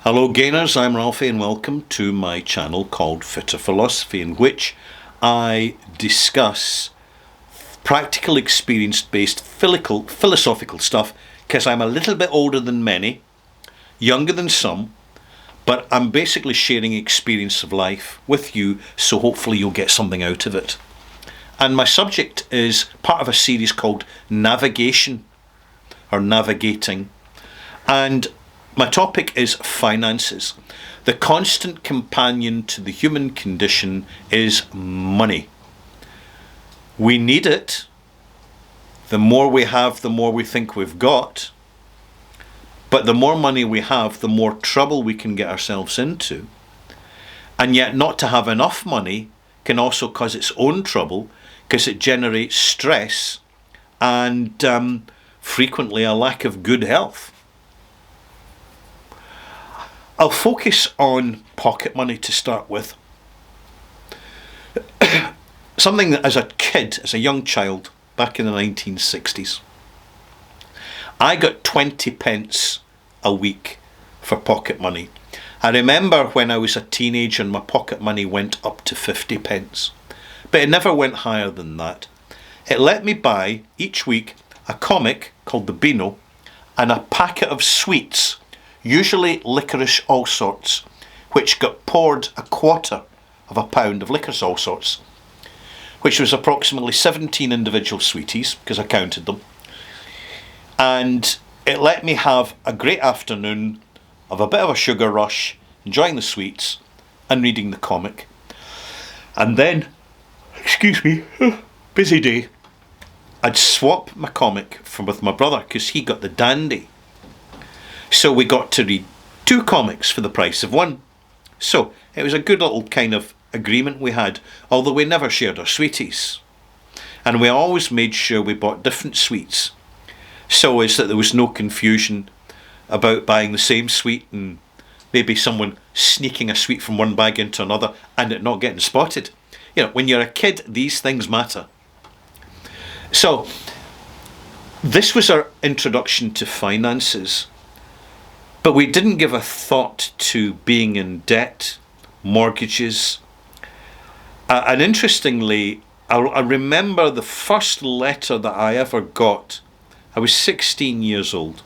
Hello gainers, I'm Ralphie and welcome to my channel called Fitter Philosophy, in which I discuss practical experience-based philosophical stuff, because I'm a little bit older than many, younger than some, but I'm basically sharing experience of life with you, so hopefully you'll get something out of it. And my subject is part of a series called Navigation, or Navigating, and my topic is finances. The constant companion to the human condition is money. We need it. The more we have, the more we think we've got. But the more money we have, the more trouble we can get ourselves into. And yet not to have enough money can also cause its own trouble, because it generates stress and frequently a lack of good health. I'll focus on pocket money to start with. Something that as a kid, as a young child, back in the 1960s, I got 20 pence a week for pocket money. I remember when I was a teenager and my pocket money went up to 50 pence, but it never went higher than that. It let me buy each week a comic called the Beano and a packet of sweets, usually licorice all sorts, which got poured a quarter of a pound of licorice all sorts, which was approximately 17 individual sweeties, because I counted them. And it let me have a great afternoon of a bit of a sugar rush, enjoying the sweets and reading the comic. And then, busy day, I'd swap my comic with my brother, because he got the dandy. So we got to read two comics for the price of one. So it was a good little kind of agreement we had, although we never shared our sweeties. And we always made sure we bought different sweets, so as that there was no confusion about buying the same sweet and maybe someone sneaking a sweet from one bag into another and it not getting spotted. You know, when you're a kid, these things matter. So this was our introduction to finances. But we didn't give a thought to being in debt, mortgages. And interestingly, I remember the first letter that I ever got. I was 16 years old.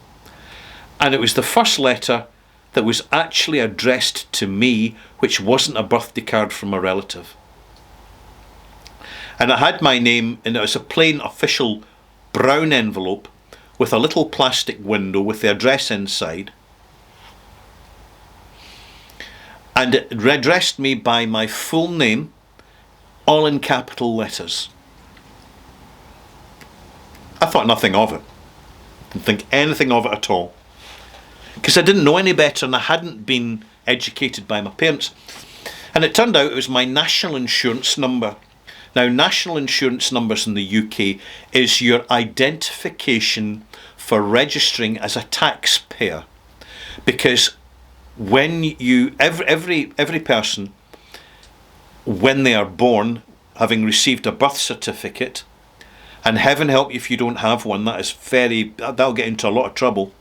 And it was the first letter that was actually addressed to me, which wasn't a birthday card from a relative. And it had my name, and it was a plain official brown envelope with a little plastic window with the address inside. And it addressed me by my full name, all in capital letters. I thought nothing of it. Didn't think anything of it at all. Because I didn't know any better and I hadn't been educated by my parents. And it turned out it was my national insurance number. Now, national insurance numbers in the UK is your identification for registering as a taxpayer. Because when you, every person, when they are born, having received a birth certificate, and heaven help you if you don't have one, that'll get into a lot of trouble,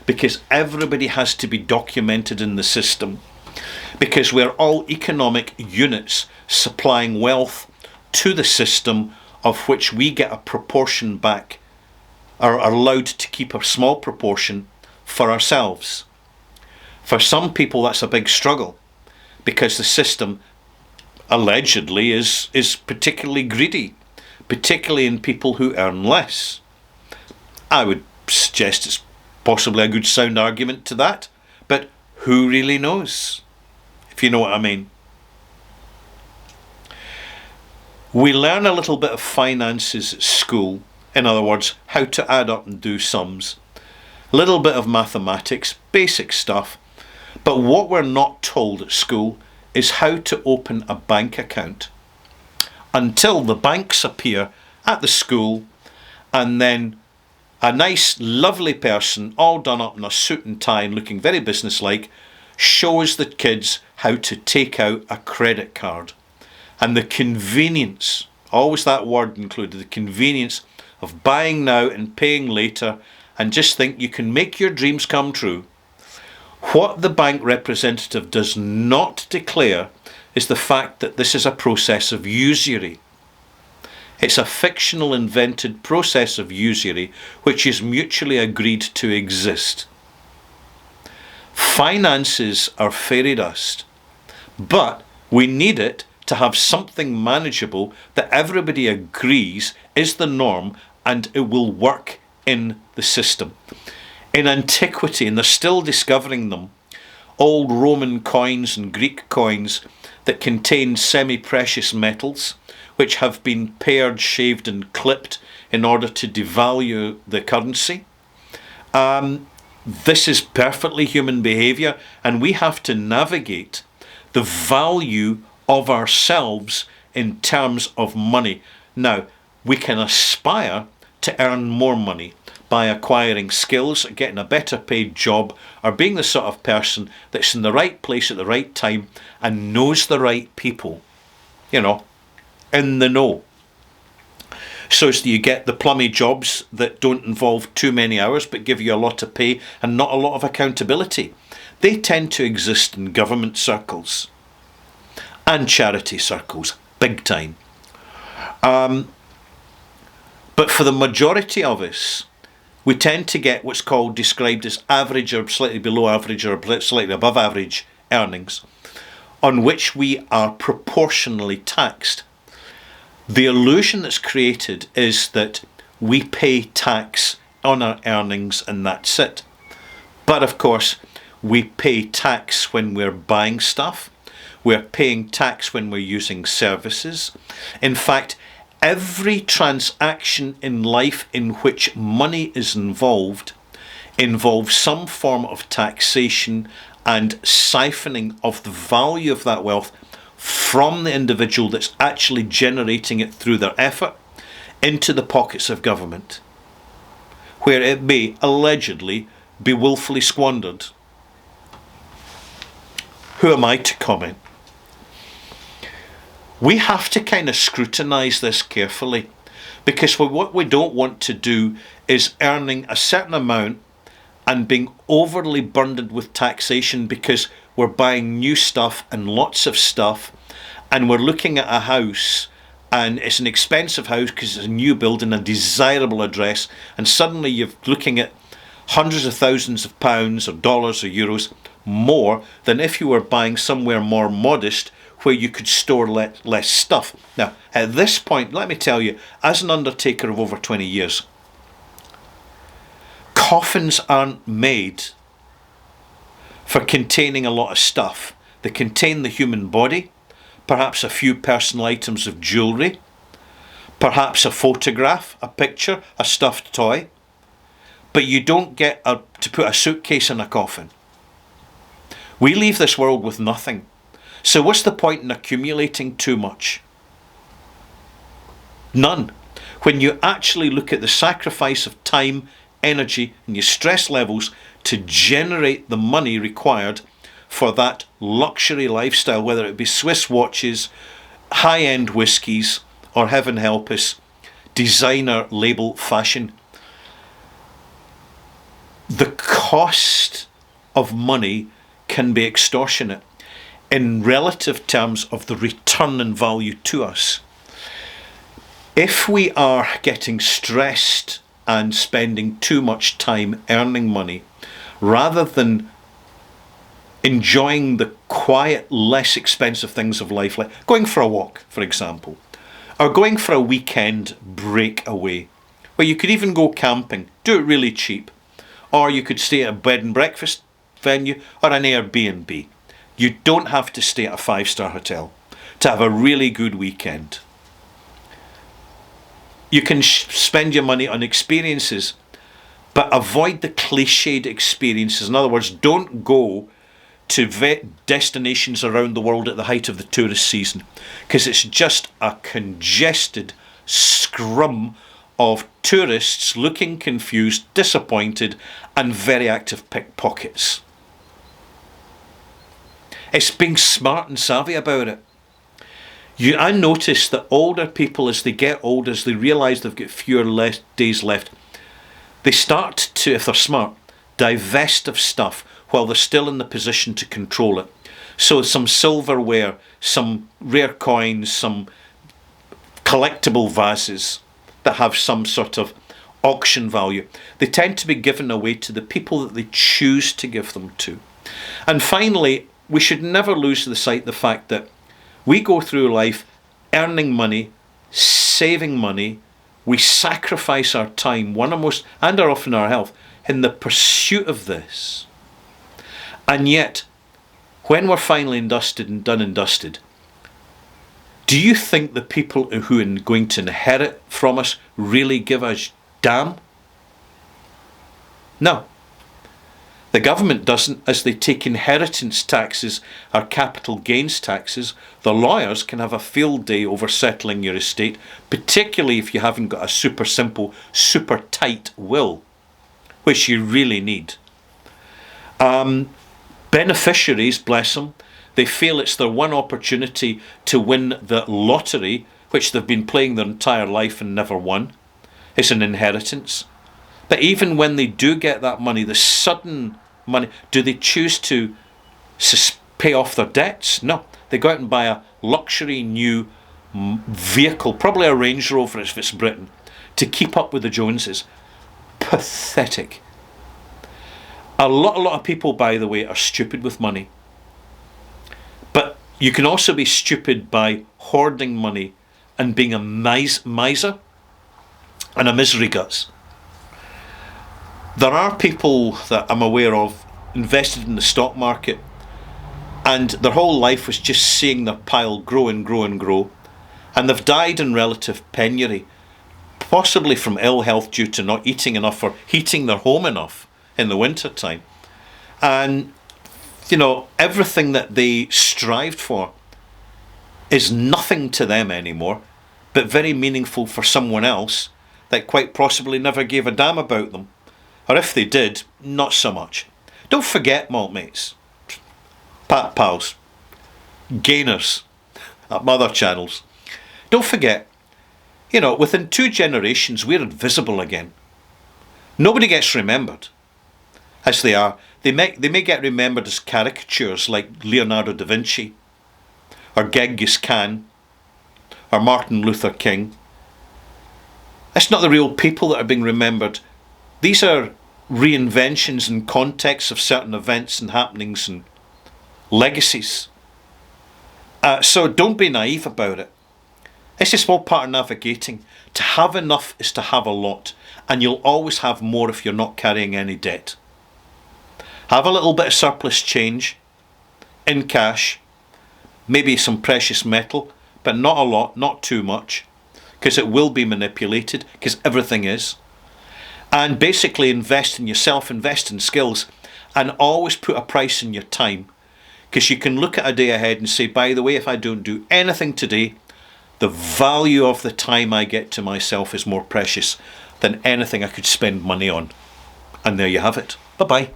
because everybody has to be documented in the system, because we're all economic units supplying wealth to the system, of which we get a proportion back, or are allowed to keep a small proportion for ourselves. For some people, that's a big struggle, because the system allegedly is particularly greedy, particularly in people who earn less. I would suggest it's possibly a good sound argument to that, but who really knows, if you know what I mean. We learn a little bit of finances at school, in other words, how to add up and do sums, a little bit of mathematics, basic stuff. But what we're not told at school is how to open a bank account, until the banks appear at the school, and then a nice, lovely person, all done up in a suit and tie and looking very businesslike, shows the kids how to take out a credit card. And the convenience, always that word included, the convenience of buying now and paying later, and just think you can make your dreams come true. What the bank representative does not declare is the fact that this is a process of usury. It's a fictional invented process of usury which is mutually agreed to exist. Finances are fairy dust, but we need it to have something manageable that everybody agrees is the norm and it will work in the system. In antiquity, and they're still discovering them, old Roman coins and Greek coins that contain semi-precious metals, which have been pared, shaved and clipped in order to devalue the currency. This is perfectly human behaviour, and we have to navigate the value of ourselves in terms of money. Now, we can aspire to earn more money by acquiring skills, getting a better paid job, or being the sort of person that's in the right place at the right time and knows the right people, in the know. So as you get the plummy jobs that don't involve too many hours but give you a lot of pay and not a lot of accountability. They tend to exist in government circles and charity circles, big time. But for the majority of us, we tend to get what's described as average or slightly below average or slightly above average earnings, on which we are proportionally taxed. The illusion that's created is that we pay tax on our earnings and that's it. But of course, we pay tax when we're buying stuff. We're paying tax when we're using services. In fact, every transaction in life in which money is involved involves some form of taxation and siphoning of the value of that wealth from the individual that's actually generating it through their effort into the pockets of government, where it may allegedly be willfully squandered. Who am I to comment? We have to kind of scrutinise this carefully, because what we don't want to do is earning a certain amount and being overly burdened with taxation because we're buying new stuff and lots of stuff, and we're looking at a house and it's an expensive house because it's a new build in a desirable address, and suddenly you're looking at hundreds of thousands of pounds or dollars or euros more than if you were buying somewhere more modest where you could store less stuff. Now, at this point, let me tell you, as an undertaker of over 20 years, coffins aren't made for containing a lot of stuff. They contain the human body, perhaps a few personal items of jewellery, perhaps a photograph, a picture, a stuffed toy, but you don't get to put a suitcase in a coffin. We leave this world with nothing. So what's the point in accumulating too much? None. When you actually look at the sacrifice of time, energy, and your stress levels to generate the money required for that luxury lifestyle, whether it be Swiss watches, high-end whiskies, or heaven help us, designer label fashion. The cost of money can be extortionate in relative terms of the return in value to us. If we are getting stressed and spending too much time earning money, rather than enjoying the quiet, less expensive things of life, like going for a walk, for example, or going for a weekend breakaway, where you could even go camping, do it really cheap, or you could stay at a bed and breakfast venue or an Airbnb. You don't have to stay at a 5-star hotel to have a really good weekend. You can spend your money on experiences, but avoid the cliched experiences. In other words, don't go to destinations around the world at the height of the tourist season, because it's just a congested scrum of tourists looking confused, disappointed, and very active pickpockets. It's being smart and savvy about it. I notice that older people, as they get older, as they realise they've got fewer days left, they start to, if they're smart, divest of stuff while they're still in the position to control it. So some silverware, some rare coins, some collectible vases that have some sort of auction value, they tend to be given away to the people that they choose to give them to. And finally, we should never lose the sight of the fact that we go through life earning money, saving money, we sacrifice our time, and often our health, in the pursuit of this. And yet, when we're finally done and dusted, do you think the people who are going to inherit from us really give a damn? No. The government doesn't, as they take inheritance taxes or capital gains taxes. The lawyers can have a field day over settling your estate, particularly if you haven't got a super simple, super tight will, which you really need. Beneficiaries, bless them, they feel it's their one opportunity to win the lottery, which they've been playing their entire life and never won. It's an inheritance. But even when they do get that money, the sudden money, do they choose to pay off their debts? No. They go out and buy a luxury new vehicle, probably a Range Rover if it's Britain, to keep up with the Joneses. Pathetic. A lot of people, by the way, are stupid with money. But you can also be stupid by hoarding money and being a miser and a misery guts. There are people that I'm aware of invested in the stock market, and their whole life was just seeing their pile grow and grow and grow, and they've died in relative penury, possibly from ill health due to not eating enough or heating their home enough in the winter time. And everything that they strived for is nothing to them anymore, but very meaningful for someone else that quite possibly never gave a damn about them. Or if they did, not so much. Don't forget, maltmates, pat pals, gainers at mother channels. Don't forget, within 2 generations, we're invisible again. Nobody gets remembered as they are. They may get remembered as caricatures like Leonardo da Vinci, or Genghis Khan, or Martin Luther King. That's not the real people that are being remembered. These are reinventions and contexts of certain events and happenings and legacies. So don't be naive about it. It's a small part of navigating. To have enough is to have a lot, and you'll always have more if you're not carrying any debt. Have a little bit of surplus change in cash, maybe some precious metal, but not a lot, not too much, because it will be manipulated, because everything is. And basically invest in yourself, invest in skills, and always put a price in your time, because you can look at a day ahead and say, by the way, if I don't do anything today, the value of the time I get to myself is more precious than anything I could spend money on. And there you have it. Bye-bye.